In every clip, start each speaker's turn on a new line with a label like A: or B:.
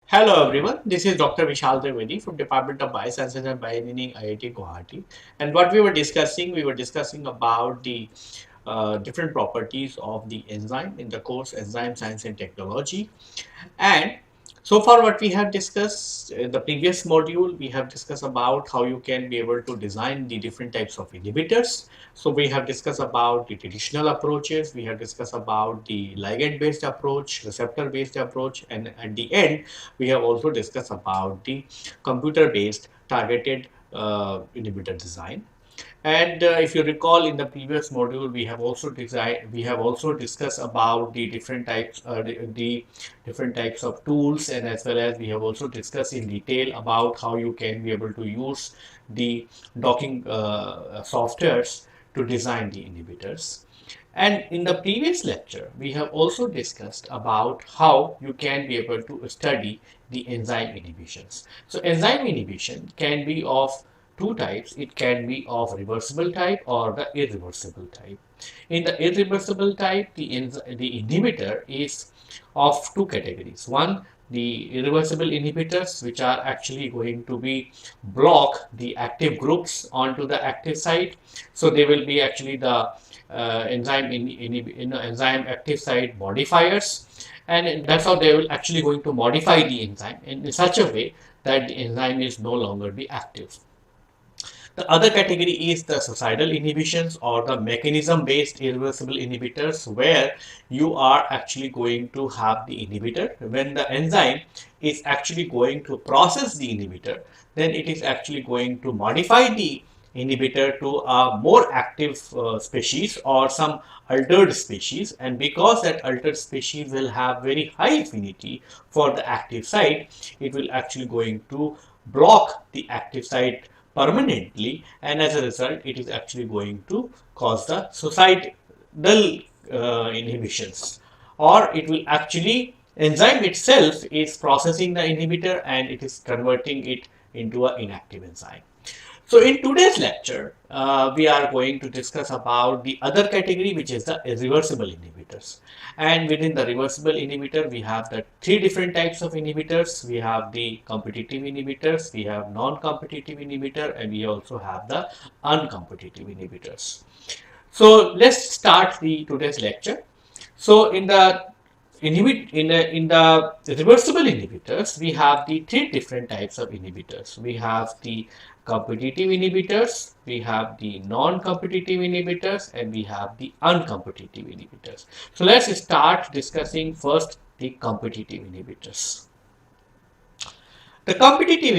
A: Hello everyone, this is Dr. Vishal Trivedi from Department of Biosciences and Bioengineering, IIT Guwahati. And what we were discussing about the different properties of the enzyme in the course Enzyme Science and Technology. And so far what we have discussed in the previous module, we have discussed about how you can be able to design the different types of inhibitors. So we have discussed about the traditional approaches, we have discussed about the ligand based approach, receptor based approach, and at the end we have also discussed about the computer based targeted inhibitor design. And if you recall, in the previous module, we have also discussed about the different types of tools, and as well as we have also discussed in detail about how you can be able to use the docking softwares to design the inhibitors. And in the previous lecture, we have also discussed about how you can be able to study the enzyme inhibitions. So enzyme inhibition can be of two types. It can be of reversible type or the irreversible type. In the irreversible type, the inhibitor is of two categories. One, the irreversible inhibitors, which are actually going to be block the active groups onto the active site. So they will be actually the enzyme active site modifiers, and that's how they will actually going to modify the enzyme in such a way that the enzyme is no longer be active. The other category is the suicidal inhibitions or the mechanism based irreversible inhibitors, where you are actually going to have the inhibitor. When the enzyme is actually going to process the inhibitor, then it is actually going to modify the inhibitor to a more active species or some altered species, and because that altered species will have very high affinity for the active site, it will actually going to block the active site permanently, and as a result it is actually going to cause the suicidal inhibitions, or it will actually enzyme itself is processing the inhibitor and it is converting it into an inactive enzyme. So in today's lecture, we are going to discuss about the other category, which is the irreversible inhibitors. And within the reversible inhibitor, we have the three different types of inhibitors. We have the competitive inhibitors, we have non-competitive inhibitor, and we also have the uncompetitive inhibitors. So let's start the today's lecture. So in the reversible inhibitors, we have the three different types of inhibitors. We have the competitive inhibitors, we have the non-competitive inhibitors, and we have the uncompetitive inhibitors. So let's start discussing first the competitive inhibitors. The competitive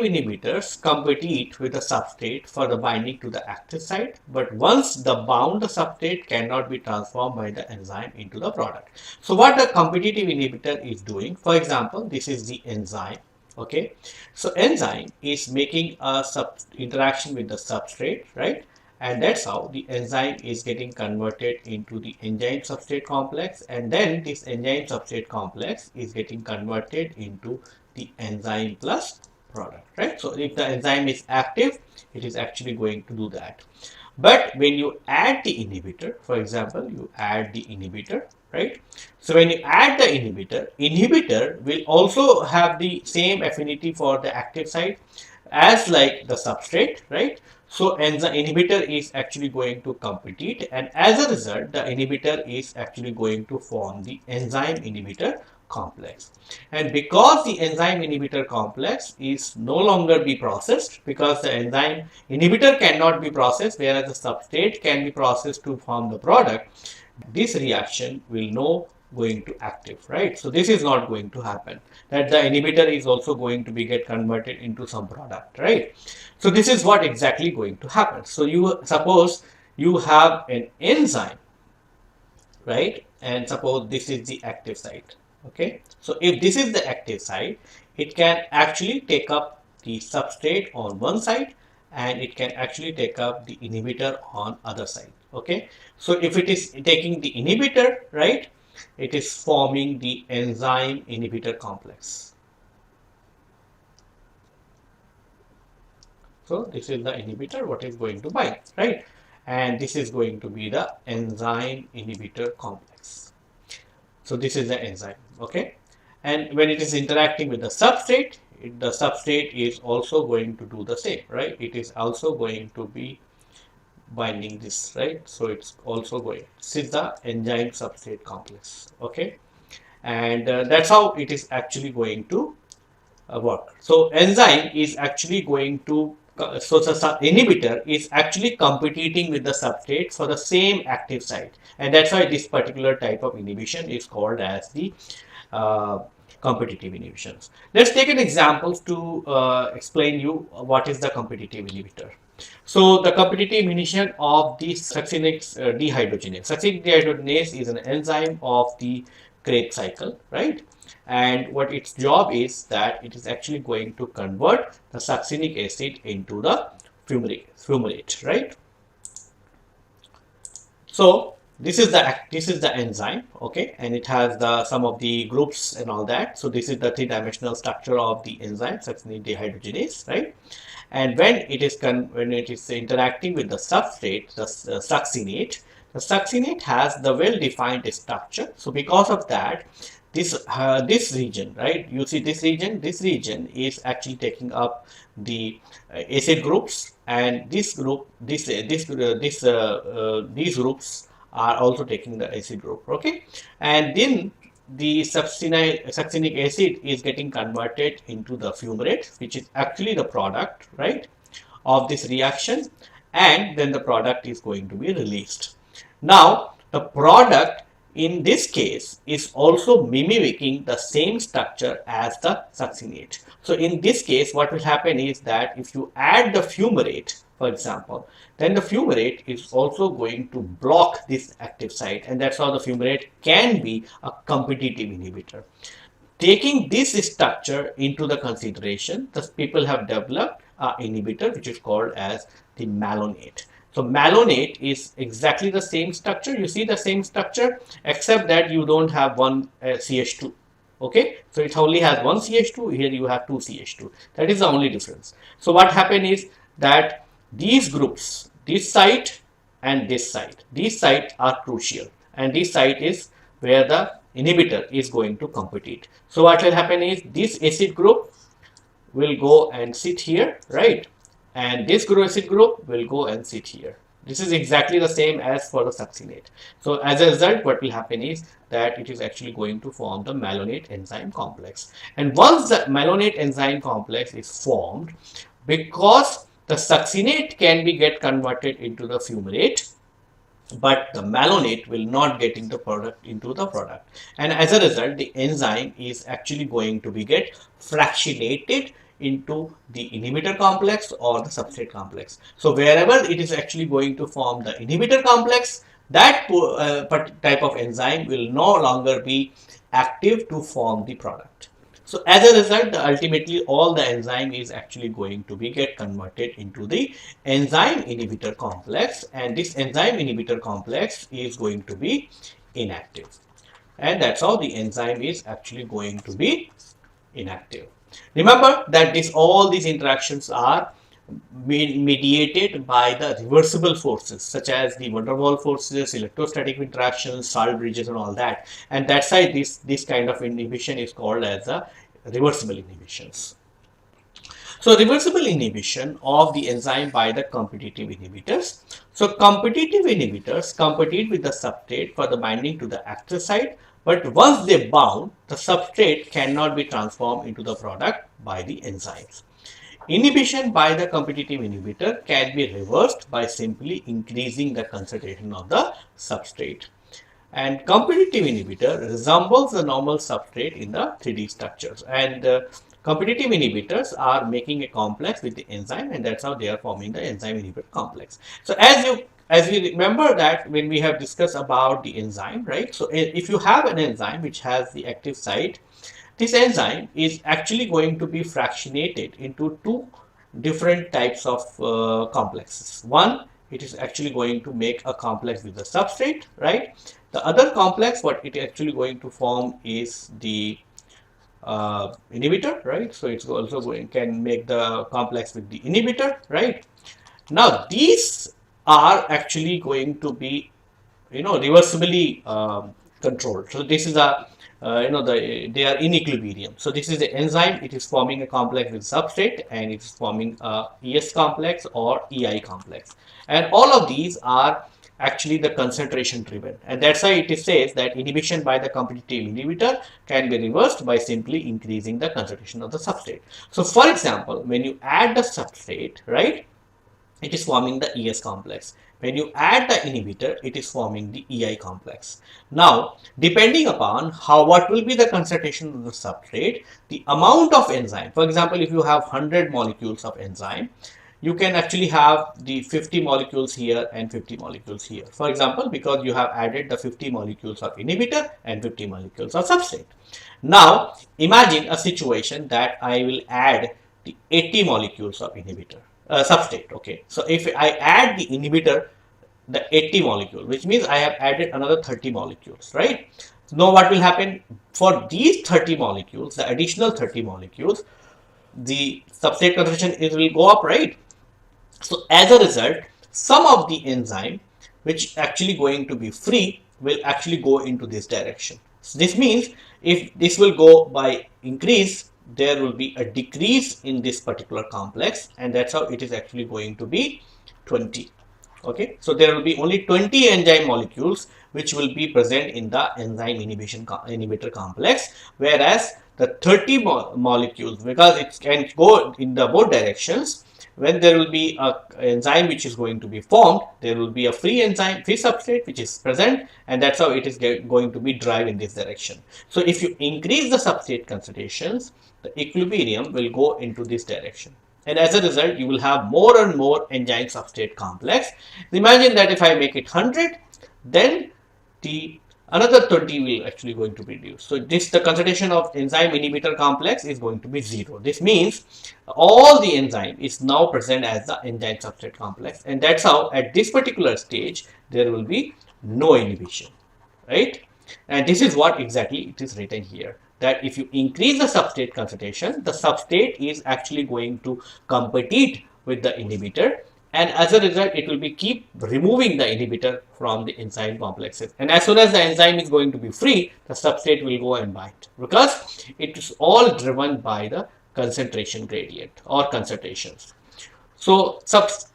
A: inhibitors compete with the substrate for the binding to the active site, but once the bound substrate cannot be transformed by the enzyme into the product. So what the competitive inhibitor is doing, for example, this is the enzyme. Okay, so enzyme is making a interaction with the substrate, right? And that's how the enzyme is getting converted into the enzyme substrate complex, and then this enzyme substrate complex is getting converted into the enzyme plus product, right? So if the enzyme is active, it is actually going to do that. But when you add the inhibitor, for example, you add the inhibitor, right? So when you add the inhibitor will also have the same affinity for the active site as like the substrate, right? So enzyme inhibitor is actually going to compete, and as a result, the inhibitor is actually going to form the enzyme inhibitor complex. And because the enzyme inhibitor complex is no longer be processed, because the enzyme inhibitor cannot be processed, whereas the substrate can be processed to form the product, this reaction will no going to active, right? So this is not going to happen, that the inhibitor is also going to be get converted into some product, right? So this is what exactly going to happen. So you suppose you have an enzyme, right? And suppose this is the active site. Okay, so if this is the active site, it can actually take up the substrate on one side, and it can actually take up the inhibitor on other side. Okay, so if it is taking the inhibitor, right, it is forming the enzyme inhibitor complex. So this is the inhibitor what is going to bind, right? And this is going to be the enzyme inhibitor complex. So this is the enzyme, okay? And when it is interacting with the substrate is also going to do the same, right? It is also going to be binding this, right? So it's also going, this is the enzyme substrate complex, okay? And that's how it is actually going to work. So enzyme is actually going to, so the inhibitor is actually competing with the substrate for the same active site, and that's why this particular type of inhibition is called as the uh, competitive inhibitions. Let's take an example to explain you what is the competitive inhibitor. So the competitive inhibition of the succinic dehydrogenase. Succinic dehydrogenase is an enzyme of the Krebs cycle, right? And what its job is that it is actually going to convert the succinic acid into the fumarate, right? So this is the enzyme, okay, and it has the some of the groups and all that. So this is the three-dimensional structure of the enzyme succinate dehydrogenase, right? And when it is interacting with the substrate, the succinate has the well-defined structure. So because of that, this region, right? You see this region is actually taking up the acid groups, and these groups are also taking the acid group, okay? And then the succinic acid is getting converted into the fumarate, which is actually the product, right, of this reaction, and then the product is going to be released. Now, the product in this case is also mimicking the same structure as the succinate. So, in this case, what will happen is that if you add the fumarate, for example, then the fumarate is also going to block this active site, and that's how the fumarate can be a competitive inhibitor. Taking this structure into the consideration, the people have developed an inhibitor which is called as the malonate. So malonate is exactly the same structure. You see the same structure, except that you don't have one CH2. Okay, so it only has one CH2. Here you have two CH2. That is the only difference. So what happened is that these groups, this site and this site, these sites are crucial, and this site is where the inhibitor is going to compete. So what will happen is this acid group will go and sit here, right? And this acid group will go and sit here. This is exactly the same as for the succinate. So as a result, what will happen is that it is actually going to form the malonate enzyme complex. And once the malonate enzyme complex is formed, because the succinate can be get converted into the fumarate, but the malonate will not getting the product into the product, and as a result the enzyme is actually going to be get fractionated into the inhibitor complex or the substrate complex. So wherever it is actually going to form the inhibitor complex, that type of enzyme will no longer be active to form the product. So as a result, ultimately all the enzyme is actually going to be get converted into the enzyme inhibitor complex, and this enzyme inhibitor complex is going to be inactive, and that's how the enzyme is actually going to be inactive. Remember that all these interactions are mediated by the reversible forces such as the van der Waals forces, electrostatic interactions, salt bridges and all that, and that's why this kind of inhibition is called as a reversible inhibitions. So reversible inhibition of the enzyme by the competitive inhibitors. So competitive inhibitors compete with the substrate for the binding to the active site, but once they bound, the substrate cannot be transformed into the product by the enzymes. Inhibition by the competitive inhibitor can be reversed by simply increasing the concentration of the substrate. And competitive inhibitor resembles the normal substrate in the 3D structures. And competitive inhibitors are making a complex with the enzyme, and that's how they are forming the enzyme inhibitor complex. So as we remember that when we have discussed about the enzyme, right? So if you have an enzyme which has the active site, this enzyme is actually going to be fractionated into two different types of complexes. One, it is actually going to make a complex with the substrate, right? The other complex, what it is actually going to form is the inhibitor, right? So it's also can make the complex with the inhibitor, right? Now these are actually going to be reversibly controlled. So this is a they are in equilibrium. So this is the enzyme. It is forming a complex with substrate, and it is forming a ES complex or EI complex. And all of these are actually the concentration driven, and that's why it says that inhibition by the competitive inhibitor can be reversed by simply increasing the concentration of the substrate. So for example, when you add the substrate, right, it is forming the ES complex. When you add the inhibitor, it is forming the EI complex. Now, depending upon what will be the concentration of the substrate, the amount of enzyme, for example, if you have 100 molecules of enzyme, you can actually have the 50 molecules here and 50 molecules here. For example, because you have added the 50 molecules of inhibitor and 50 molecules of substrate. Now, imagine a situation that I will add the 80 molecules of inhibitor. Substrate. Okay, so if I add the inhibitor, the 80 molecule, which means I have added another 30 molecules, right? Now what will happen for these 30 molecules, the additional 30 molecules, the substrate concentration will go up, right? So as a result, some of the enzyme which actually going to be free will actually go into this direction. So this means if this will go by increase, there will be a decrease in this particular complex, and that's how it is actually going to be 20. Okay, so there will be only 20 enzyme molecules which will be present in the enzyme inhibitor complex, whereas the 30 molecules, because it can go in the both directions, when there will be a enzyme which is going to be formed, there will be a free enzyme, free substrate which is present, and that's how it is going to be drive in this direction. So if you increase the substrate concentrations, the equilibrium will go into this direction, and as a result you will have more and more enzyme substrate complex. Imagine that if I make it 100, then the another 20 will actually going to be reduced. So the concentration of enzyme inhibitor complex is going to be 0. This means all the enzyme is now present as the enzyme substrate complex, and that's how at this particular stage there will be no inhibition, right? And this is what exactly it is written here, that if you increase the substrate concentration, the substrate is actually going to compete with the inhibitor, and as a result it will be keep removing the inhibitor from the enzyme complexes, and as soon as the enzyme is going to be free, the substrate will go and bind, because it is all driven by the concentration gradient or concentrations. So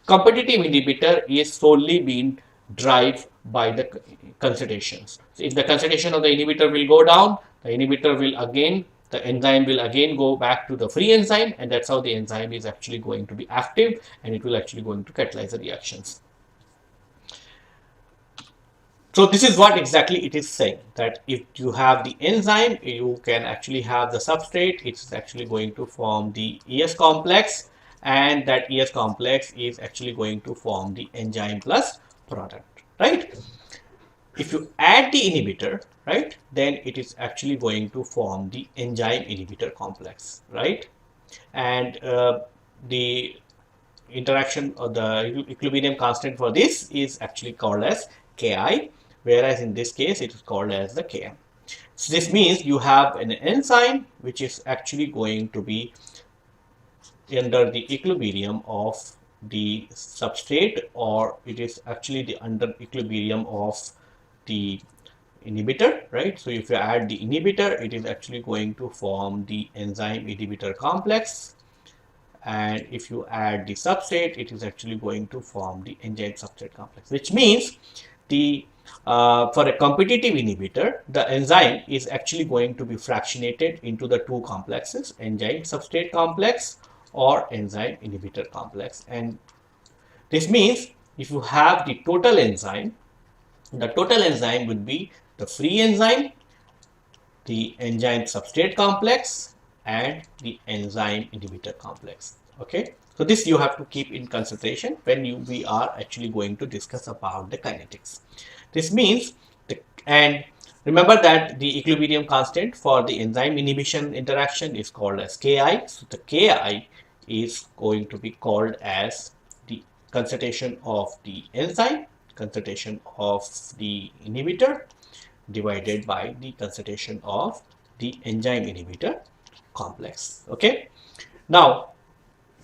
A: competitive inhibitor is solely being driven by the concentrations. So if the concentration of the inhibitor will go down, the enzyme will again go back to the free enzyme, and that's how the enzyme is actually going to be active, and it will actually going to catalyze the reactions. So this is what exactly it is saying, that if you have the enzyme, you can actually have the substrate. It's actually going to form the ES complex, and that ES complex is actually going to form the enzyme plus product, right? If you add the inhibitor, right, then it is actually going to form the enzyme inhibitor complex, right? And the interaction or the equilibrium constant for this is actually called as Ki, whereas in this case it is called as the Km. So this means you have an enzyme which is actually going to be under the equilibrium of the substrate, or it is actually the under equilibrium of the inhibitor, right? So if you add the inhibitor, it is actually going to form the enzyme inhibitor complex, and if you add the substrate, it is actually going to form the enzyme substrate complex, which means the for a competitive inhibitor, the enzyme is actually going to be fractionated into the two complexes, enzyme substrate complex or enzyme inhibitor complex. And this means if you have the total enzyme would be the free enzyme, the enzyme substrate complex, and the enzyme inhibitor complex. Okay, so this you have to keep in consideration when we are actually going to discuss about the kinetics. This means and remember that the equilibrium constant for the enzyme inhibition interaction is called as Ki. So the Ki is going to be called as the concentration of the enzyme, concentration of the inhibitor divided by the concentration of the enzyme inhibitor complex. Okay, now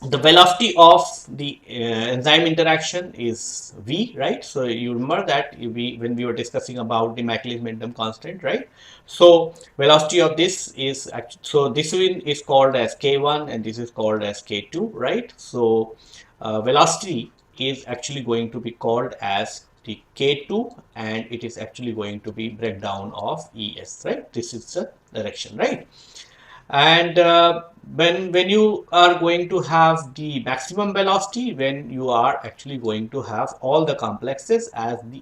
A: the velocity of the enzyme interaction is v, right? So you remember that we, when we were discussing about the Maclaurin-Bentham constant, right? So velocity of this is so this one is called as k1 and this is called as k2, right? So velocity is actually going to be called as the k2 and it is actually going to be breakdown of es, right? This is the direction, right? And when you are going to have the maximum velocity, when you are actually going to have all the complexes as the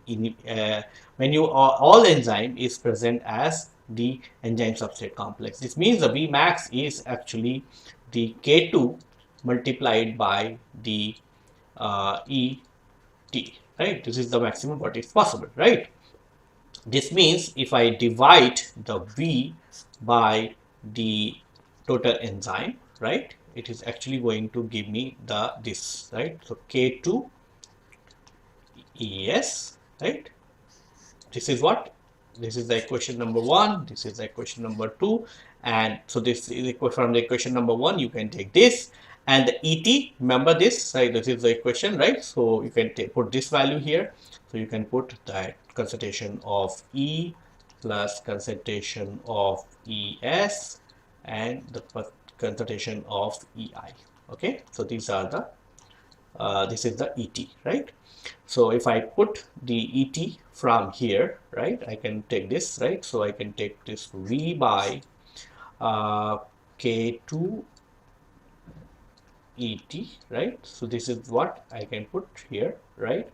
A: when you are, all enzyme is present as the enzyme substrate complex. This means the V max is actually the K2 multiplied by the ET, right? This is the maximum what is possible, right? This means if I divide the V by the total enzyme, right, it is actually going to give me the this, right? So K2 ES, right? This is what? This is the equation number 1. This is the equation number 2. And so this is from the equation number 1. You can take this and the ET. Remember this, right? This is the equation, right? So you can put this value here. So you can put that concentration of E plus concentration of ES and the concentration of EI. Okay. So these are the this is the ET, right? So if I put the ET from here, right, I can take this, right? So I can take this V by K2 ET, right? So this is what I can put here, right?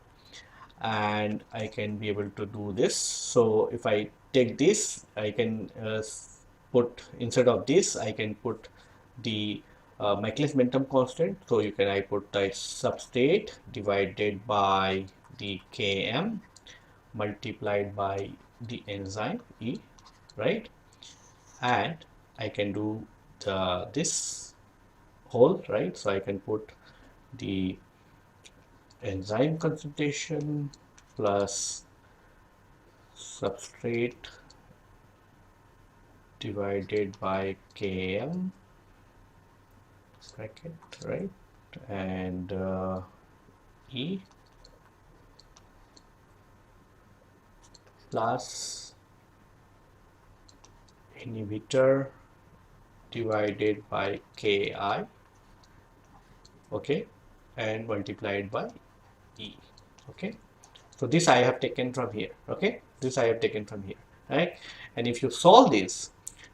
A: And I can be able to do this. So if I take this, I can put, instead of this, I can put the Maclaurin-Bentham constant. So you can, I put the substrate divided by the Km multiplied by the enzyme E, right? And I can do this whole, right? So I can put the enzyme concentration plus substrate divided by Km bracket, right? And E plus inhibitor divided by Ki, okay, and multiplied by E, okay. So this I have taken from here, okay, this I have taken from here, right? And if you solve this,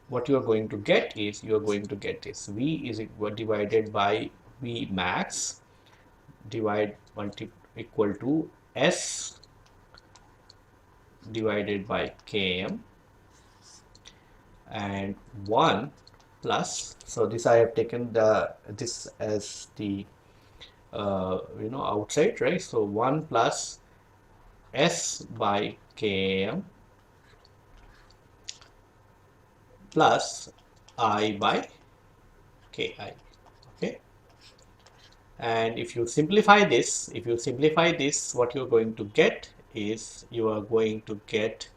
A: what you are going to get is, you are going to get this V is divided by V max equal to S divided by Km and 1 plus, so this I have taken this as the outside, right? So 1 plus S by Km plus I by Ki, okay. And if you simplify this, what you're going to get is, you are going to get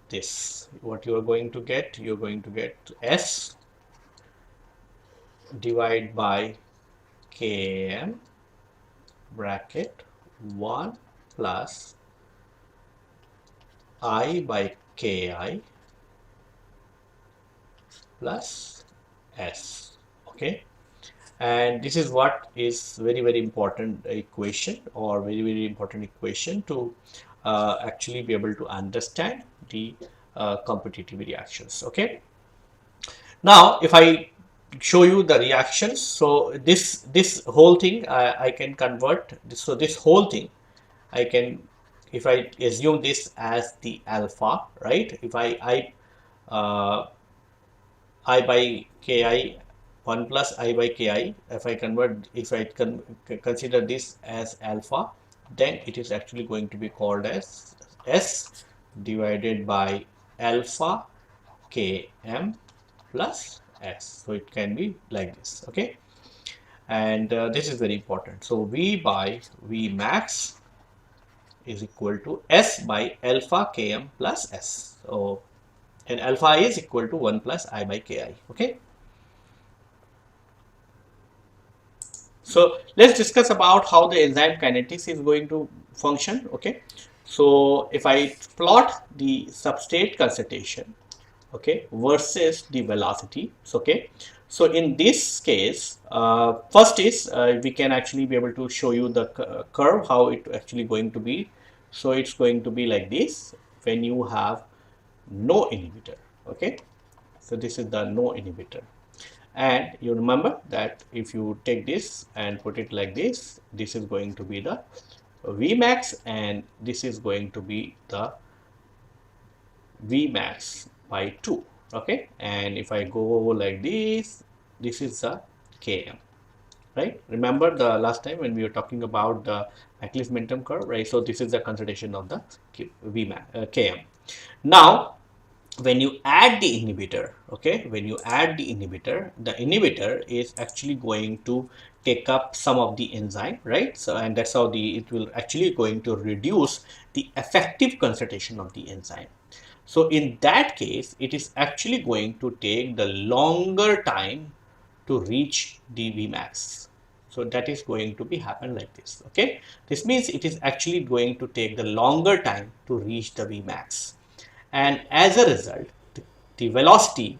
A: this. What you are going to get, you're going to get S divided by Km bracket 1 plus I by Ki plus S, okay. And this is what is very important equation, or very important equation to actually be able to understand the competitive reactions, okay. Now if I show you the reactions, so this whole thing I can convert this, so this whole thing I can, if I assume this as the alpha, right, if I by Ki 1 plus I by Ki, if I convert, if I consider this as alpha, then it is actually going to be called as S divided by alpha Km plus S. So it can be like this, okay. And this is very important. So V by V max is equal to S by alpha Km plus S. So, and alpha is equal to 1 plus I by Ki, okay. So let's discuss about how the enzyme kinetics is going to function. Okay, so if I plot the substrate concentration, okay, versus the velocity, okay, so in this case, first is we can actually be able to show you the curve, how it actually going to be. So it's going to be like this when you have no inhibitor. Okay, so this is the no inhibitor. And you remember that if you take this and put it like this is going to be the Vmax, and this is going to be the Vmax by 2. Okay, and if I go like this is the Km, right? Remember the last time when we were talking about the Maclaurin momentum curve, right? So this is the concentration of the Vmax, Km. Now when you add the inhibitor, okay, when you add the inhibitor is actually going to take up some of the enzyme, right? So and that's how it will actually going to reduce the effective concentration of the enzyme. So in that case, it is actually going to take the longer time to reach the Vmax. So that is going to be happen like this. Okay, this means it is actually going to take the longer time to reach the Vmax, and as a result, the velocity,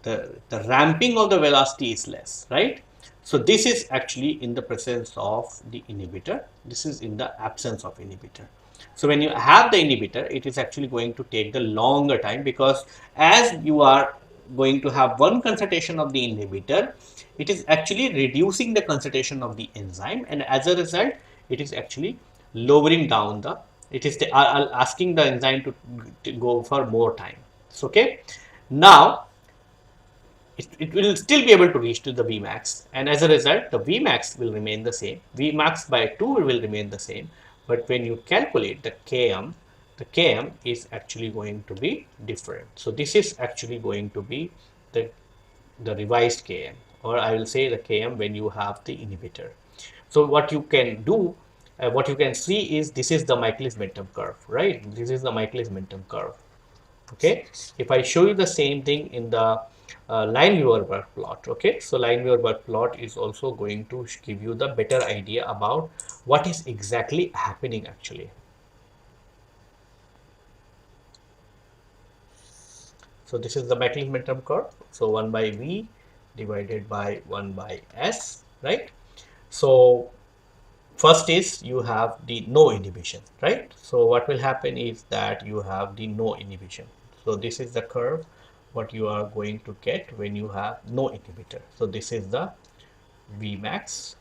A: the ramping of the velocity is less, right? So this is actually in the presence of the inhibitor. This is in the absence of inhibitor. So when you have the inhibitor, it is actually going to take the longer time, because as you are going to have one concentration of the inhibitor, it is actually reducing the concentration of the enzyme, and as a result, it is actually lowering down the, it is asking the enzyme to go for more time. So, okay, now it will still be able to reach to the Vmax, and as a result the Vmax will remain the same, Vmax by 2 will remain the same, but when you calculate the Km is actually going to be different. So this is actually going to be the revised Km, or I will say the Km when you have the inhibitor. So what you can do, what you can see is this is the Maclaurin momentum curve, right? This is the Maclaurin momentum curve. Okay, if I show you the same thing in the line viewer work plot, okay, so line viewer work plot is also going to give you the better idea about what is exactly happening actually. So this is the Maclaurin momentum curve. So 1 by V divided by 1 by S, right? So first is you have the no inhibition, right? So what will happen is that you have the no inhibition. So this is the curve what you are going to get when you have no inhibitor. So this is the Vmax,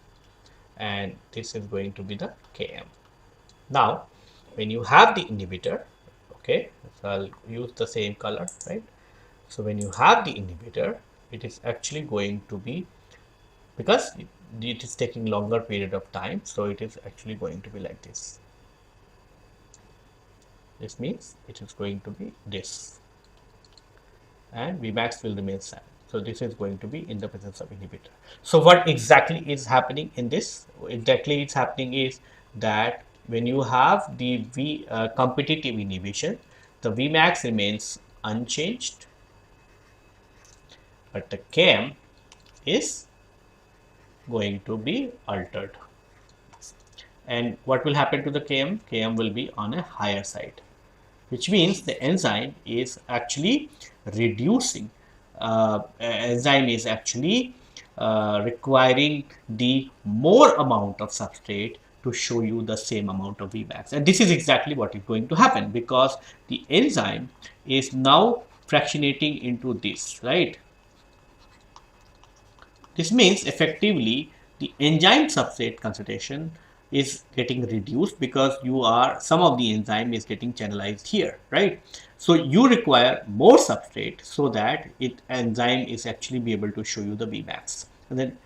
A: and this is going to be the Km. Now when you have the inhibitor, okay, so I'll use the same color, right? So when you have the inhibitor, it is actually going to be, because it is taking longer period of time, so it is actually going to be like this. This means it is going to be this, and Vmax will remain same. So this is going to be in the presence of inhibitor. So what exactly is happening in this? Exactly it's happening is that when you have the competitive inhibition, the Vmax remains unchanged, but the Km is going to be altered. And what will happen to the Km? Km will be on a higher side, which means the enzyme is actually reducing. Enzyme is actually requiring the more amount of substrate to show you the same amount of Vmax. And this is exactly what is going to happen, because the enzyme is now fractionating into this, right? This means effectively the enzyme substrate concentration is getting reduced, because you are, some of the enzyme is getting channelized here, right? So you require more substrate so that enzyme is actually be able to show you the Vmax. And then,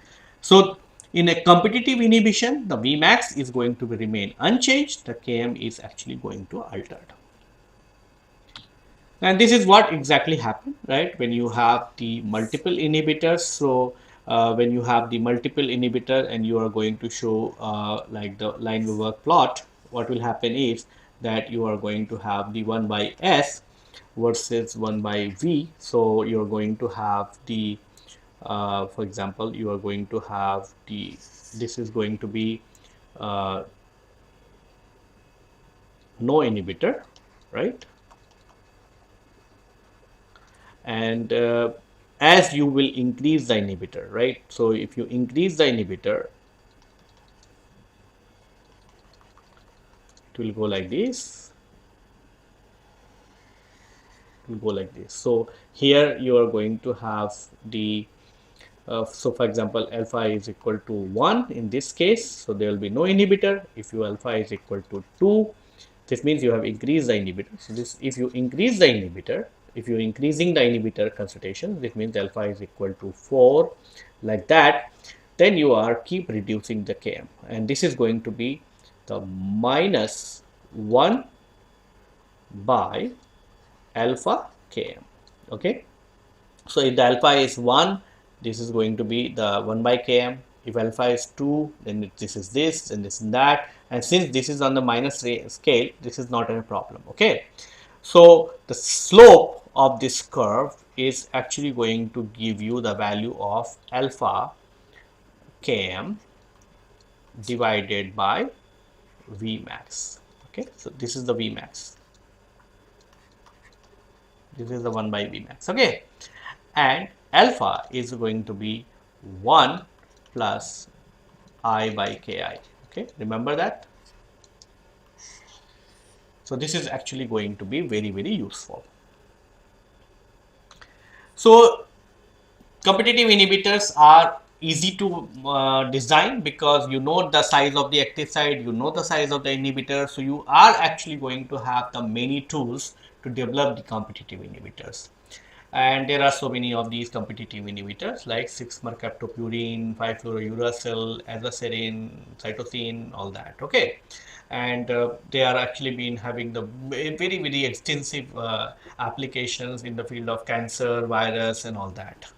A: so in a competitive inhibition, the Vmax is going to remain unchanged, the Km is actually going to alter. And this is what exactly happened, right? When you have the multiple inhibitors. So when you have the multiple inhibitor and you are going to show like the line work plot, what will happen is that you are going to have the 1 by S versus 1 by V. So you're going to have the For example, you are going to have this is going to be uh, no inhibitor, right? And as you will increase the inhibitor, right? So if you increase the inhibitor, it will go like this. It will go like this. So here you are going to have the so for example, alpha is equal to 1 in this case, so there will be no inhibitor. If your alpha is equal to 2, this means you have increased the inhibitor. So this, if you increase the inhibitor, if you're increasing the inhibitor concentration, this means alpha is equal to 4, like that, then you are keep reducing the Km, and this is going to be the minus 1 by alpha Km. Okay. So if the alpha is 1, this is going to be the 1 by km. If alpha is 2, then this is this, and this and that. And since this is on the minus scale, this is not a problem. Okay. So the slope of this curve is actually going to give you the value of alpha km divided by V max. Okay. So this is the V max. This is the 1 by V max. Okay. And alpha is going to be 1 plus I by Ki. Okay, remember that. So this is actually going to be very, very useful. So competitive inhibitors are easy to design because you know the size of the active site, you know the size of the inhibitor, so you are actually going to have the many tools to develop the competitive inhibitors. And there are so many of these competitive inhibitors like 6-mercaptopurine, 5-fluorouracil, azacitidine, cytosine, all that. Okay, and they are actually been having the very, very extensive applications in the field of cancer, virus, and all that.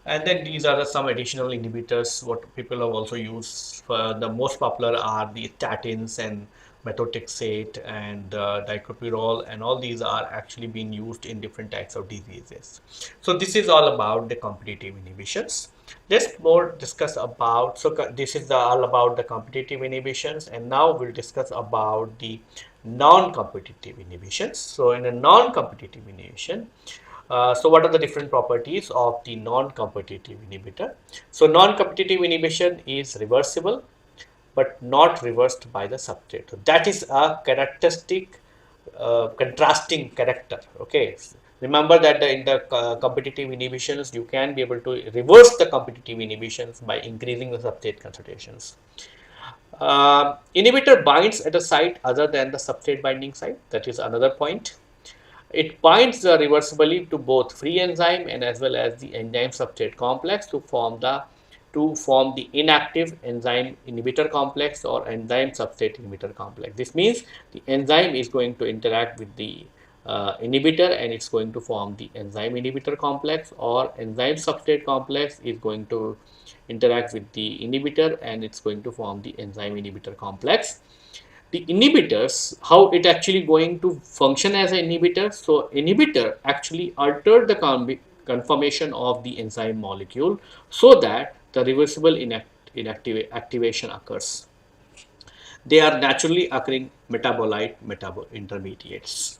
A: And then these are some additional inhibitors what people have also used. The most popular are the statins and methotrexate and diculpirol, and all these are actually being used in different types of diseases. So this is all about the competitive inhibitions. Let's more discuss about, so this is all about the competitive inhibitions, and now we'll discuss about the non-competitive inhibitions. So in a non-competitive inhibition, so what are the different properties of the non-competitive inhibitor? So non-competitive inhibition is reversible but not reversed by the substrate. So that is a characteristic contrasting character. Okay. Remember that in the competitive inhibitions, you can be able to reverse the competitive inhibitions by increasing the substrate concentrations. Inhibitor binds at a site other than the substrate binding site. That is another point. It binds reversibly to both free enzyme and as well as the enzyme substrate complex to form the inactive enzyme inhibitor complex or enzyme substrate inhibitor complex. This means the enzyme is going to interact with the inhibitor and it's going to form the enzyme inhibitor complex, or enzyme substrate complex is going to interact with the inhibitor and it's going to form the enzyme inhibitor complex. The inhibitors, how it actually going to function as an inhibitor? So inhibitor actually alter the conformation of the enzyme molecule so that the reversible activation occurs. They are naturally occurring metabolite intermediates.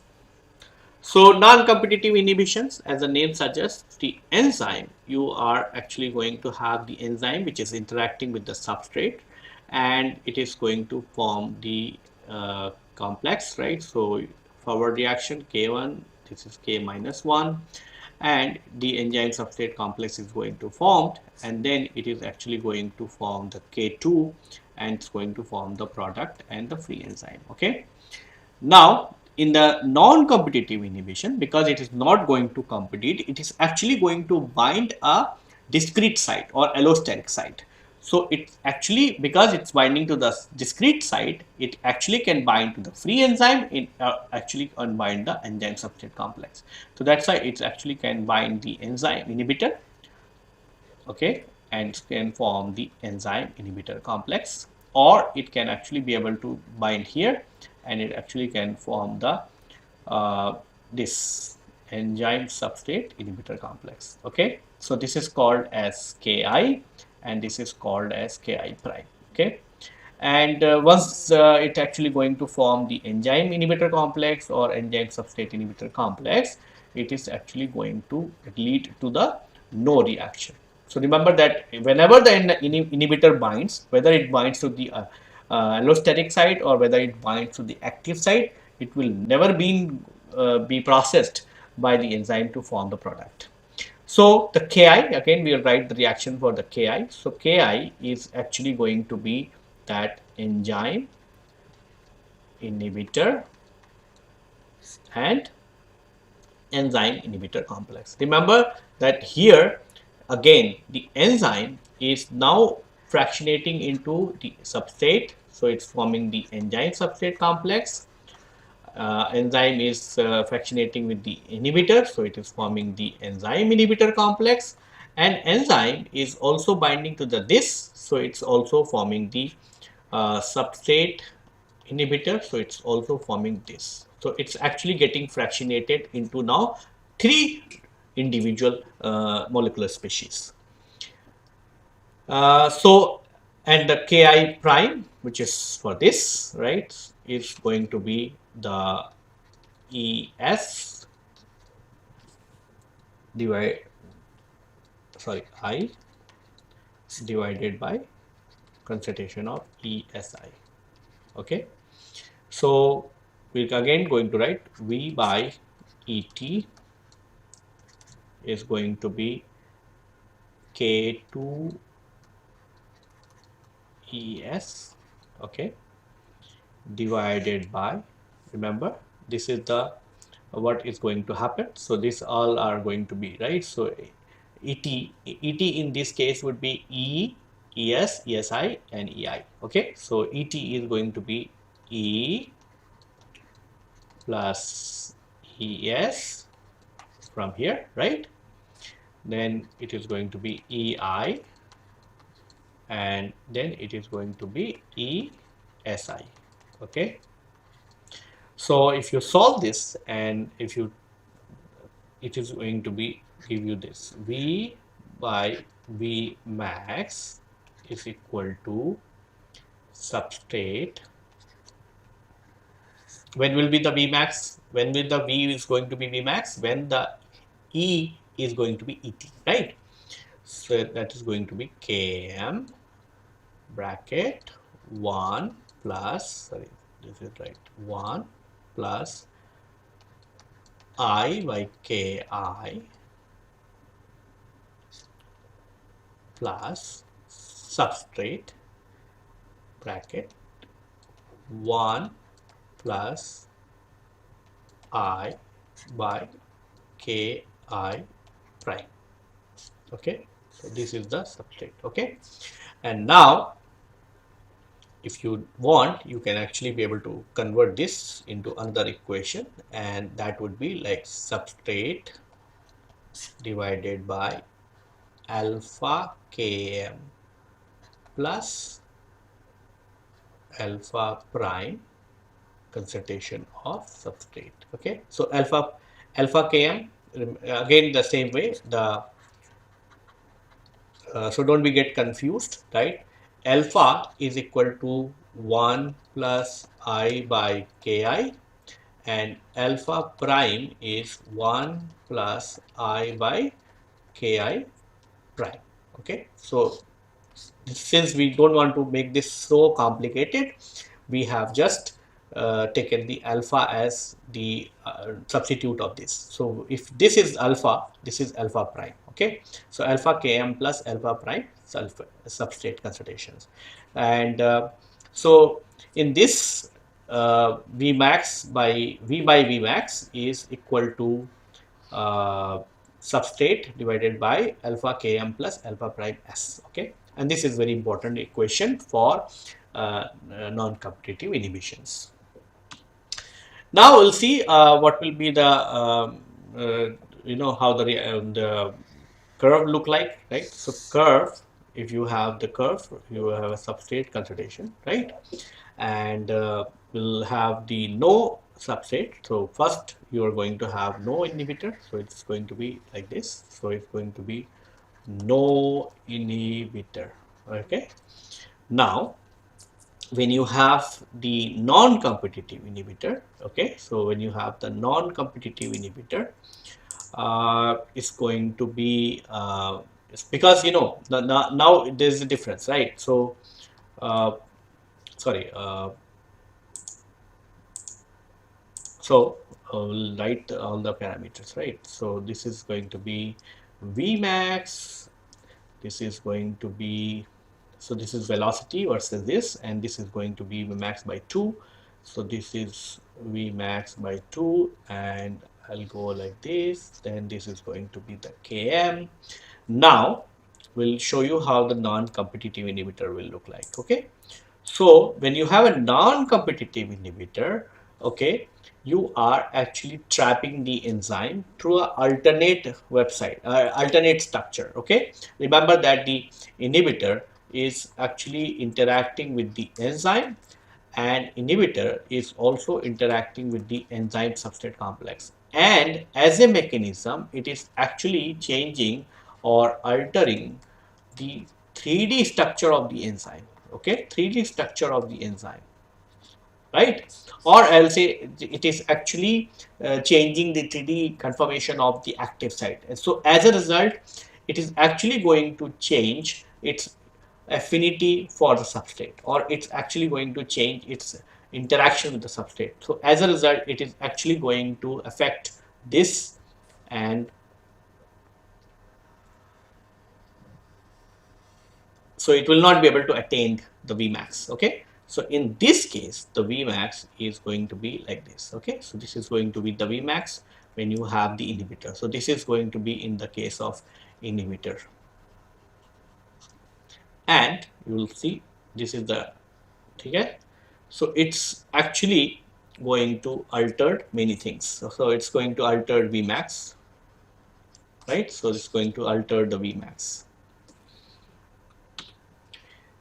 A: So non-competitive inhibitions, as the name suggests, the enzyme, you are actually going to have the enzyme which is interacting with the substrate and it is going to form the complex, right? So forward reaction K1, this is K minus 1, and the enzyme substrate complex is going to form, and then it is actually going to form the K2 and it's going to form the product and the free enzyme. Okay. Now, in the non-competitive inhibition, because it is not going to compete, it is actually going to bind a discrete site or allosteric site. So it's actually, because it's binding to the discrete site, it actually can bind to the free enzyme, it actually can bind the enzyme substrate complex. So that's why it actually can bind the enzyme inhibitor, okay, and can form the enzyme inhibitor complex, or it can actually be able to bind here and it actually can form the this enzyme substrate inhibitor complex. Okay, so this is called as Ki and this is called as Ki prime. Okay, and once it actually going to form the enzyme inhibitor complex or enzyme substrate inhibitor complex, it is actually going to lead to the no reaction. So remember that whenever the inhibitor binds, whether it binds to the allostatic site or whether it binds to the active site, it will never be processed by the enzyme to form the product. So the Ki, again we will write the reaction for the Ki. So Ki is actually going to be that enzyme inhibitor and enzyme inhibitor complex. Remember that here again the enzyme is now fractionating into the substrate. So it's forming the enzyme substrate complex. Enzyme is fractionating with the inhibitor, so it is forming the enzyme inhibitor complex, and enzyme is also binding to the this, so it's also forming the substrate inhibitor, so it's also forming this. So it's actually getting fractionated into now 3 individual molecular species. So and the Ki prime, which is for this, right, is going to be the ES I divided by concentration of ESI. Okay, so we're again going to write V by ET is going to be K2 ES, okay, divided by, remember this is the what is going to happen. So this all are going to be right. So ET in this case would be E, ES, ESI and EI. Okay, so ET is going to be E plus ES from here, right? Then it is going to be EI and then it is going to be ESI. Okay, so if you solve this and if you, it is going to be give you this V by V max is equal to substrate. When will be the V max? When will the V is going to be V max? When the E is going to be ET, right? So that is going to be Km bracket 1 plus, sorry, this is right, 1 plus I by Ki plus substrate bracket 1 plus I by Ki prime. Okay, so this is the substrate. Okay, and now if you want, you can actually be able to convert this into another equation, and that would be like substrate divided by alpha Km plus alpha prime concentration of substrate. Okay, so alpha Km, again the same way, the so don't we get confused, right? Alpha is equal to 1 plus I by Ki and alpha prime is 1 plus I by Ki prime. Okay, so since we don't want to make this so complicated, we have just taken the alpha as the substitute of this. So if this is alpha, this is alpha prime. Okay, so alpha Km plus alpha prime substrate concentrations, and so in this V max by V max is equal to substrate divided by alpha Km plus alpha prime S. Okay, and this is very important equation for non-competitive inhibitions. Now we'll see what will be the how the curve look like, right? So curve, if you have the curve, you have a substrate concentration, right? And we'll have the no substrate. So first you are going to have no inhibitor, so it's going to be like this. So it's going to be no inhibitor. Okay. Now when you have the non-competitive inhibitor, okay, so when you have the non-competitive inhibitor, it's going to be it's because now there's a difference, right? So sorry, so we'll write all the parameters, right? So this is going to be Vmax, this is going to be, so this is velocity versus this, and this is going to be Vmax by 2. So this is Vmax by 2, and I'll go like this. Then this is going to be the Km. Now we'll show you how the non-competitive inhibitor will look like. Okay. So when you have a non-competitive inhibitor, okay, you are actually trapping the enzyme through an alternate alternate structure. Okay, remember that the inhibitor is actually interacting with the enzyme, and inhibitor is also interacting with the enzyme substrate complex. And as a mechanism, it is actually changing or altering the 3D structure of the enzyme. Okay, 3D structure of the enzyme, right? Or I'll say it is actually changing the 3D conformation of the active site. And so as a result, it is actually going to change its affinity for the substrate, or it's actually going to change its interaction with the substrate. So as a result, it is actually going to affect this, and so it will not be able to attain the Vmax. Okay, so in this case the Vmax is going to be like this. Okay, so this is going to be the Vmax when you have the inhibitor. So this is going to be in the case of inhibitor, and you will see this is the, okay, so it's actually going to alter many things. So it's going to alter Vmax, right? So it's going to alter the Vmax.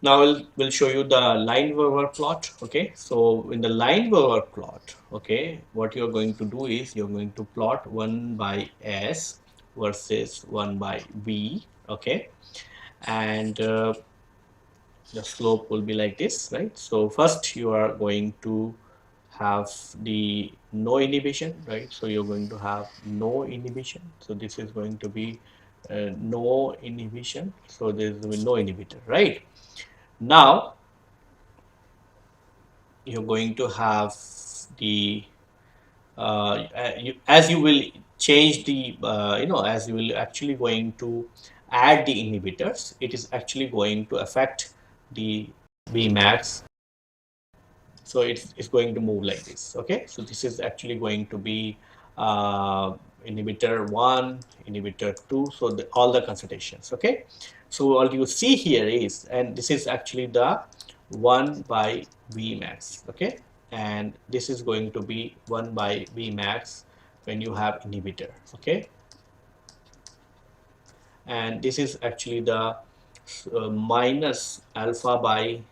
A: Now we'll show you the Lineweaver plot. Okay, so in the Lineweaver plot, okay, what you're going to do is you're going to plot 1 by S versus 1 by V. Okay, and the slope will be like this, right? So first you are going to have the no inhibition, right? So you're going to have no inhibition. So this is going to be no inhibition. So there will be no inhibitor, right? Now you're going to have the as you will change the as you will actually going to add the inhibitors, it is actually going to affect the Vmax. So it's going to move like this. Okay, so this is actually going to be inhibitor 1, inhibitor 2, so all the concentrations. Okay, so all you see here is, and this is actually the 1 by Vmax. Okay, and this is going to be 1 by Vmax when you have inhibitor. Okay, and this is actually the minus alpha by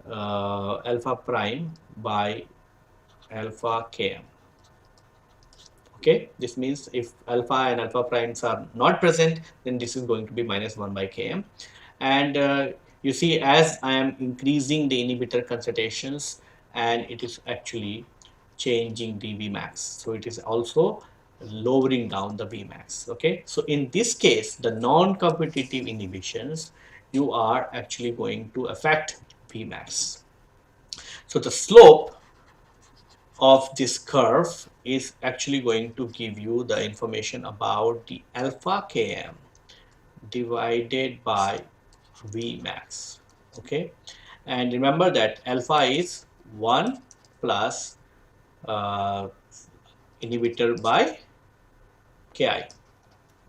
A: alpha prime by alpha km. Okay, this means if alpha and alpha primes are not present, then this is going to be minus 1 by km. And you see, as I am increasing the inhibitor concentrations, and it is actually changing the Vmax, so it is also lowering down the Vmax. Okay, so in this case, the non-competitive inhibitions, you are actually going to affect Vmax. So the slope of this curve is actually going to give you the information about the alpha km divided by Vmax. Okay, and remember that alpha is 1 plus inhibitor by Ki.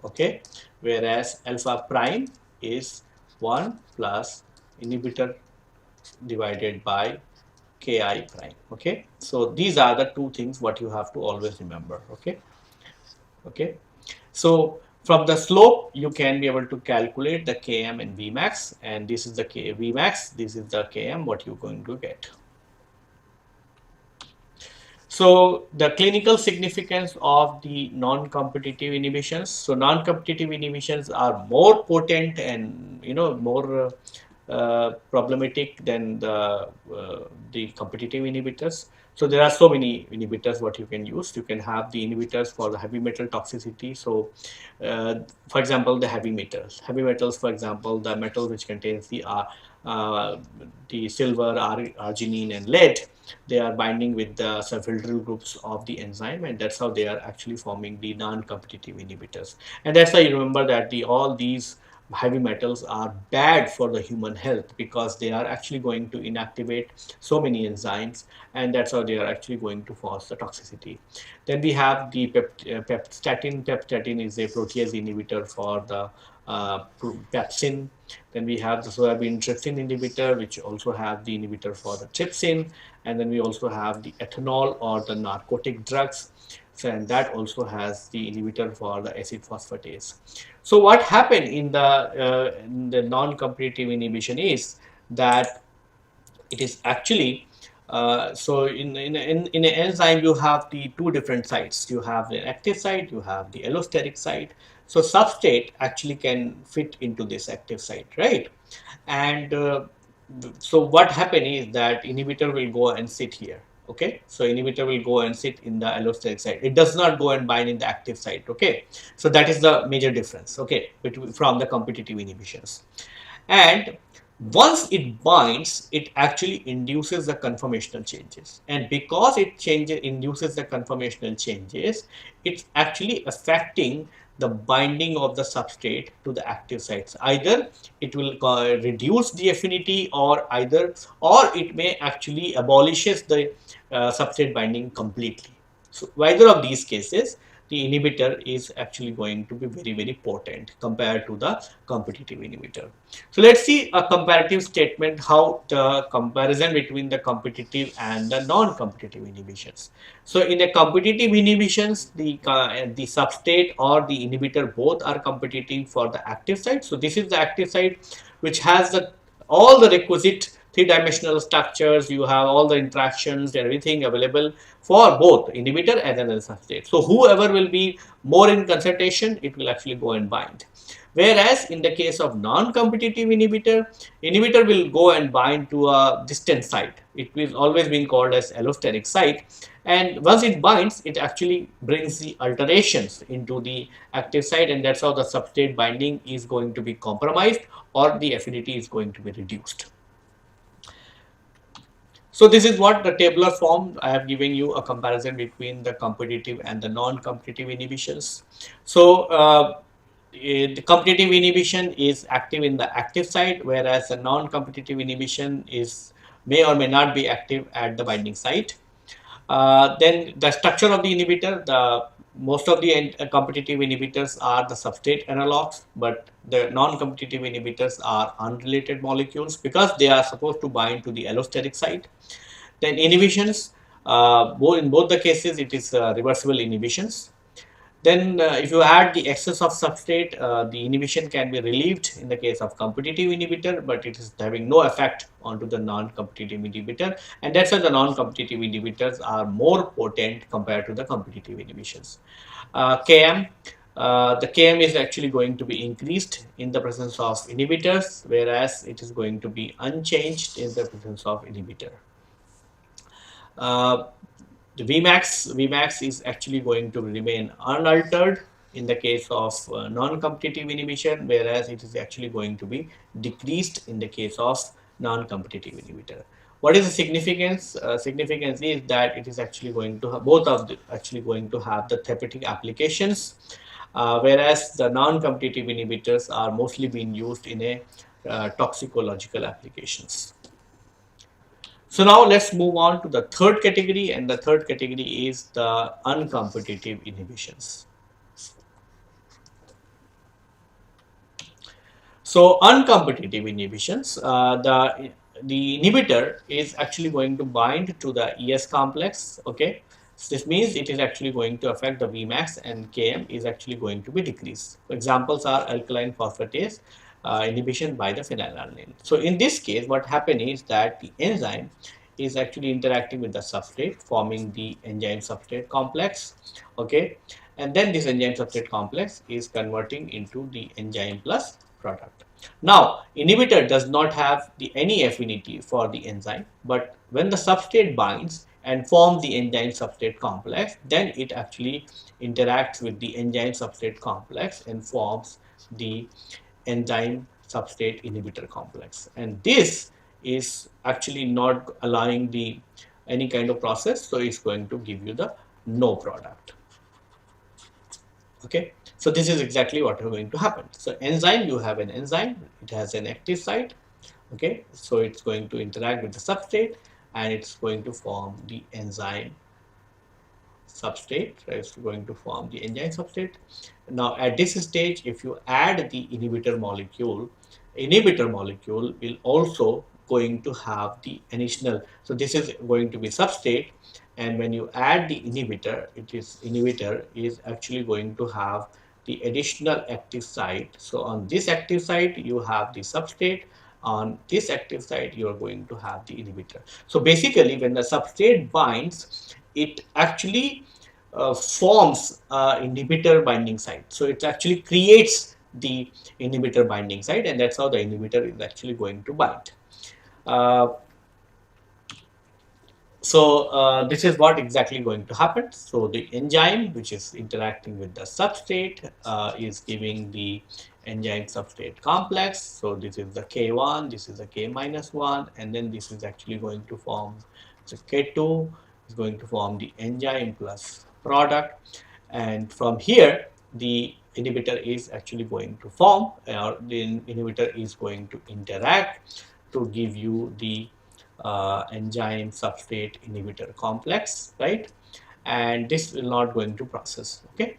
A: Okay, whereas alpha prime is 1 plus inhibitor divided by Ki prime. Okay, so these are the two things what you have to always remember. Okay, okay, so from the slope you can be able to calculate the Km and Vmax, and this is the Vmax, this is the Km what you're going to get. So the clinical significance of the non-competitive inhibitions. So non-competitive inhibitions are more potent and more problematic than the competitive inhibitors. So there are so many inhibitors what you can use. You can have the inhibitors for the heavy metal toxicity. So for example, the heavy metals. Heavy metals, for example, the metal which contains uh, the silver, arginine, and lead, they are binding with the sulfhydryl groups of the enzyme, and that's how they are actually forming the non-competitive inhibitors. And that's why you remember that all these heavy metals are bad for the human health, because they are actually going to inactivate so many enzymes, and that's how they are actually going to cause the toxicity. Then we have the pepstatin. Pepstatin is a protease inhibitor for the pepsin. Then we have the soybean trypsin inhibitor, which also have the inhibitor for the trypsin. And then we also have the ethanol or the narcotic drugs. So, and that also has the inhibitor for the acid phosphatase. So what happened in the non-competitive inhibition is that it is actually so in an enzyme you have the two different sites. You have the active site, you have the allosteric site. So substrate actually can fit into this active site, right? And so what happen is that inhibitor will go and sit here. Okay, so inhibitor will go and sit in the allosteric site. It does not go and bind in the active site. Okay, so that is the major difference, okay, between from the competitive inhibitions. And once it binds, it actually induces the conformational changes. And because it induces the conformational changes, it's actually affecting the binding of the substrate to the active sites. Either it will reduce the affinity, or it may actually abolishes the substrate binding completely. So either of these cases, the inhibitor is actually going to be very, very potent compared to the competitive inhibitor. So let's see a comparative statement, how the comparison between the competitive and the non-competitive inhibitions. So in the competitive inhibitions, the substrate or the inhibitor both are competitive for the active site. So this is the active site which has all the requisite three-dimensional structures. You have all the interactions and everything available for both inhibitor and another substrate. So whoever will be more in concentration, it will actually go and bind. Whereas in the case of non-competitive inhibitor, inhibitor will go and bind to a distant site. It will always be called as allosteric site. And once it binds, it actually brings the alterations into the active site, and that's how the substrate binding is going to be compromised, or the affinity is going to be reduced. So this is what the tabular form. I have given you a comparison between the competitive and the non-competitive inhibitions. So the competitive inhibition is active in the active site, whereas the non-competitive inhibition is may or may not be active at the binding site. Then the structure of the inhibitor, the most of the competitive inhibitors are the substrate analogs, but the non-competitive inhibitors are unrelated molecules because they are supposed to bind to the allosteric site. Then inhibitions, in both the cases, it is reversible inhibitions. Then if you add the excess of substrate, the inhibition can be relieved in the case of competitive inhibitor, but it is having no effect onto the non-competitive inhibitor. And that's why the non-competitive inhibitors are more potent compared to the competitive inhibitions. Km, the Km is actually going to be increased in the presence of inhibitors, whereas it is going to be unchanged in the presence of inhibitor. Uh, the Vmax is actually going to remain unaltered in the case of non-competitive inhibition, whereas it is actually going to be decreased in the case of non-competitive inhibitor. What is the significance? Significance is that it is actually going to have both of the actually going to have the therapeutic applications, whereas the non-competitive inhibitors are mostly being used in a toxicological applications. So now let's move on to the third category, and the third category is the uncompetitive inhibitions. So uncompetitive inhibitions, the inhibitor is actually going to bind to the ES complex. Okay, so this means it is actually going to affect the Vmax, and Km is actually going to be decreased. Examples are alkaline phosphatase inhibition by the phenylalanine. So in this case, what happened is that the enzyme is actually interacting with the substrate, forming the enzyme substrate complex. Okay, and then this enzyme substrate complex is converting into the enzyme plus product. Now, inhibitor does not have any affinity for the enzyme, but when the substrate binds and forms the enzyme substrate complex, then it actually interacts with the enzyme substrate complex and forms the enzyme substrate inhibitor complex. And this is actually not allowing the any kind of process, so it's going to give you the no product. Okay, so this is exactly what is going to happen. So enzyme, you have an enzyme, it has an active site. Okay, so it's going to interact with the substrate and it's going to form the enzyme substrate, right? It's going to form the enzyme substrate. Now at this stage, if you add the inhibitor molecule will also going to have the additional, so this is going to be substrate, and when you add the inhibitor is actually going to have the additional active site. So on this active site you have the substrate, on this active site you are going to have the inhibitor. So basically when the substrate binds, it actually forms inhibitor binding site. So it actually creates the inhibitor binding site, and that's how the inhibitor is actually going to bind. Uh, this is what exactly going to happen. So the enzyme, which is interacting with the substrate, is giving the enzyme substrate complex. So this is the K1, this is the K minus 1, and then this is actually going to form the K2 is going to form the enzyme plus product, and from here the inhibitor is actually going to form, or the inhibitor is going to interact to give you the enzyme substrate inhibitor complex, right? And this will not going to process. Okay,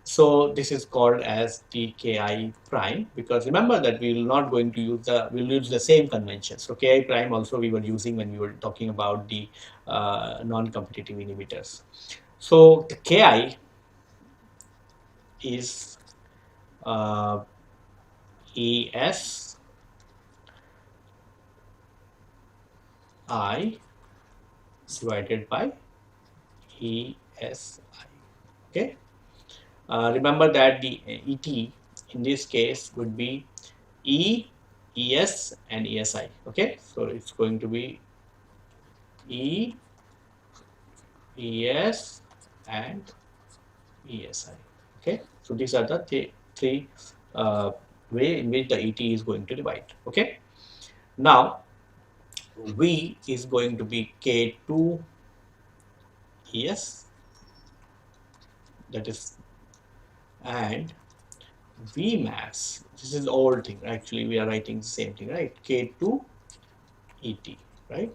A: so this is called as the Ki prime, because remember that we will not going to use we'll use the same convention. So Ki prime also we were using when we were talking about the non-competitive inhibitors. So the Ki is uh, ES I divided by ESI. Okay. Remember that the ET in this case would be E, ES and ESI. Okay, so it's going to be E, ES and ESI. Okay, so these are the three way in which the ET is going to divide. Okay, now V is going to be K2 ES, that is, and Vmax, this is the old thing, actually we are writing the same thing, right? K2 ET, right?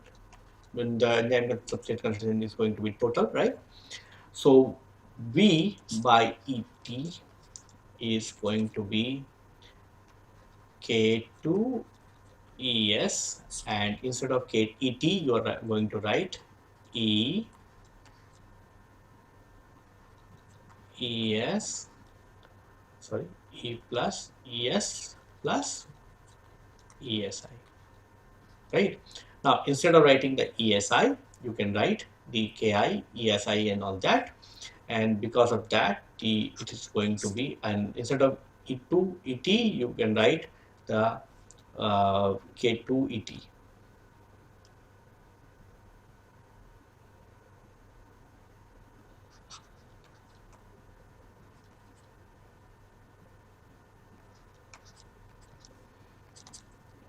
A: When the enzyme substrate concentration is going to be total, right? So V by ET is going to be K2 ES, and instead of KET you are going to write E ES, sorry, E plus ES plus ESI, right? Now instead of writing the ESI, you can write the KI, ESI and all that, and because of that it is going to be, and instead of E2 ET you can write the K2 ET.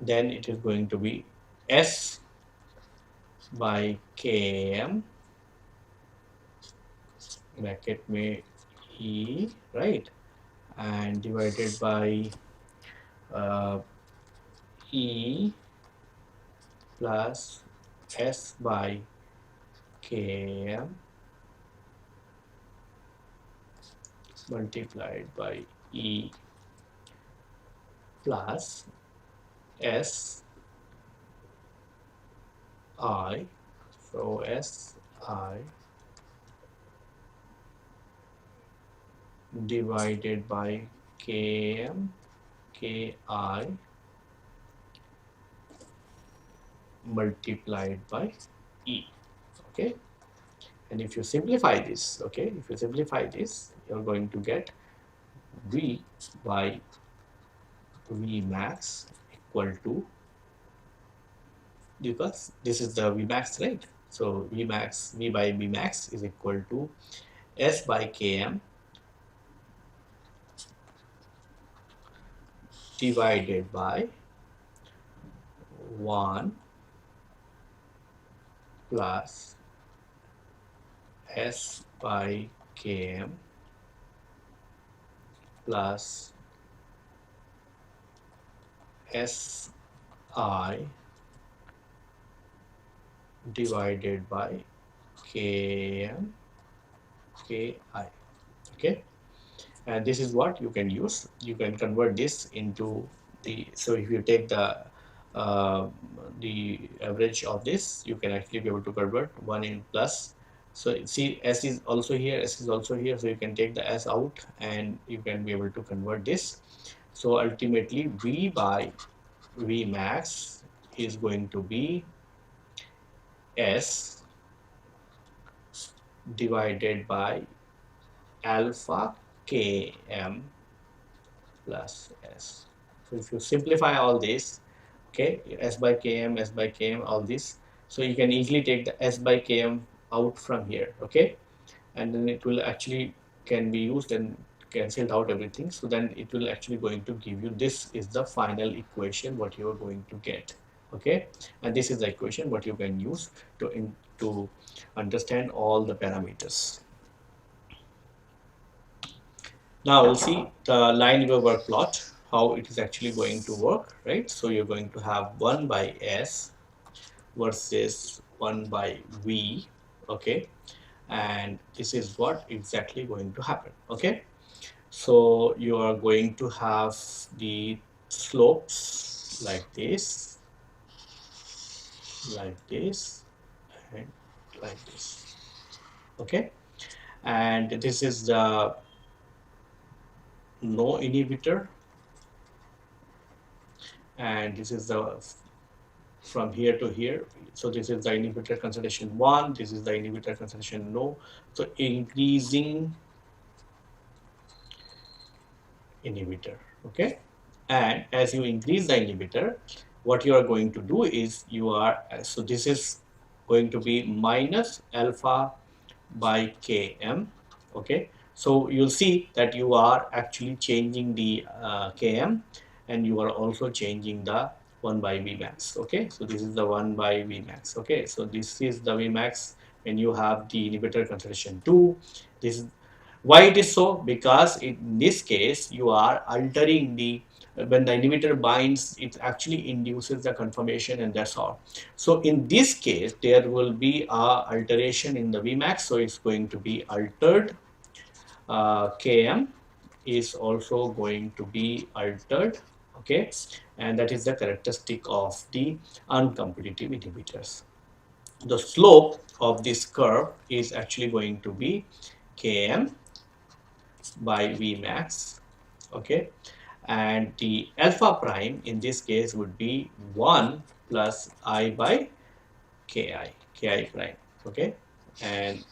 A: Then it is going to be S by Km bracket में E, right, and divided by uh, E plus S by Km multiplied by E plus S I, so S I divided by Km Ki multiplied by E. Okay, and if you simplify this, you're going to get V by V max equal to, because this is the V max, right? So V max, V by V max is equal to S by Km divided by 1 plus S by Km plus Si divided by Km Ki. Okay, and this is what you can use. You can convert this into the, so if you take uh, the average of this, you can actually be able to convert 1 in plus. So see, S is also here, S is also here, so you can take the S out and you can be able to convert this. So ultimately V by V max is going to be S divided by alpha Km plus S. So if you simplify all this, okay, S by Km, S by Km, all this, so you can easily take the S by Km out from here, okay, and then it will actually can be used and cancelled out everything. So then it will actually going to give you, this is the final equation what you are going to get, okay, and this is the equation what you can use to understand all the parameters. Now we'll see the line work plot, how it is actually going to work, right? So you're going to have 1 by S versus 1 by V, okay? And this is what exactly going to happen, okay? So you are going to have the slopes like this, and like this, okay? And this is the no inhibitor, and this is the from here to here. So this is the inhibitor concentration 1, this is the inhibitor concentration no. So increasing inhibitor, okay, and as you increase the inhibitor, what you are going to do is you are, so this is going to be minus alpha by Km, okay. So you'll see that you are actually changing the Km, and you are also changing the 1 by V max, okay. So this is the 1 by V max, okay. So this is the V max when you have the inhibitor concentration 2. This is why it is so, because in this case you are altering the, when the inhibitor binds, it actually induces the conformation, and that's all. So in this case there will be a alteration in the Vmax, so it's going to be altered. Km is also going to be altered, okay, and that is the characteristic of the uncompetitive inhibitors. The slope of this curve is actually going to be Km by Vmax, okay, and the alpha prime in this case would be 1 plus I by Ki prime, okay, and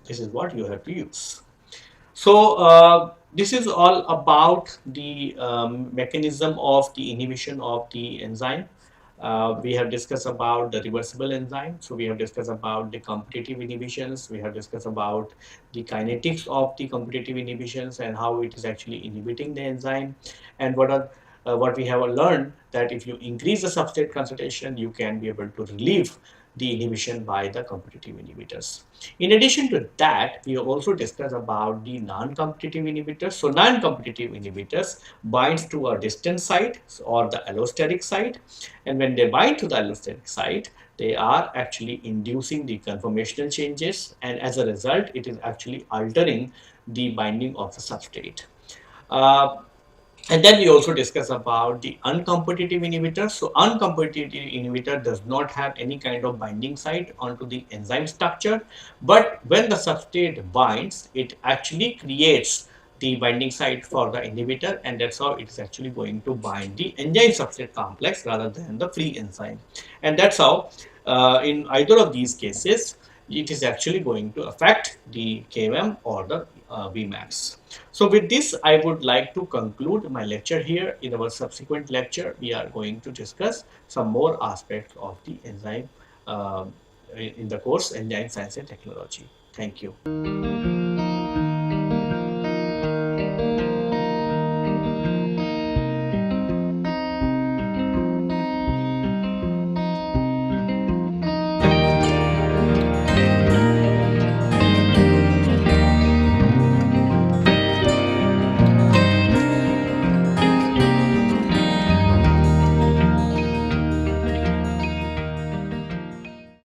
A: this is what you have to use. So this is all about the mechanism of the inhibition of the enzyme. We have discussed about the reversible enzyme. So we have discussed about the competitive inhibitions. We have discussed about the kinetics of the competitive inhibitions and how it is actually inhibiting the enzyme. And what we have learned, that if you increase the substrate concentration, you can be able to relieve the inhibition by the competitive inhibitors. In addition to that, we have also discussed about the non-competitive inhibitors. So non-competitive inhibitors binds to a distant site or the allosteric site, and when they bind to the allosteric site, they are actually inducing the conformational changes, and as a result, it is actually altering the binding of the substrate. Uh, and then we also discuss about the uncompetitive inhibitor. So uncompetitive inhibitor does not have any kind of binding site onto the enzyme structure, but when the substrate binds, it actually creates the binding site for the inhibitor, and that's how it is actually going to bind the enzyme substrate complex rather than the free enzyme. And that's how in either of these cases, it is actually going to affect the KMM or the Vmax. So with this, I would like to conclude my lecture here. In our subsequent lecture, we are going to discuss some more aspects of the enzyme in the course Enzyme Science and Technology. Thank you.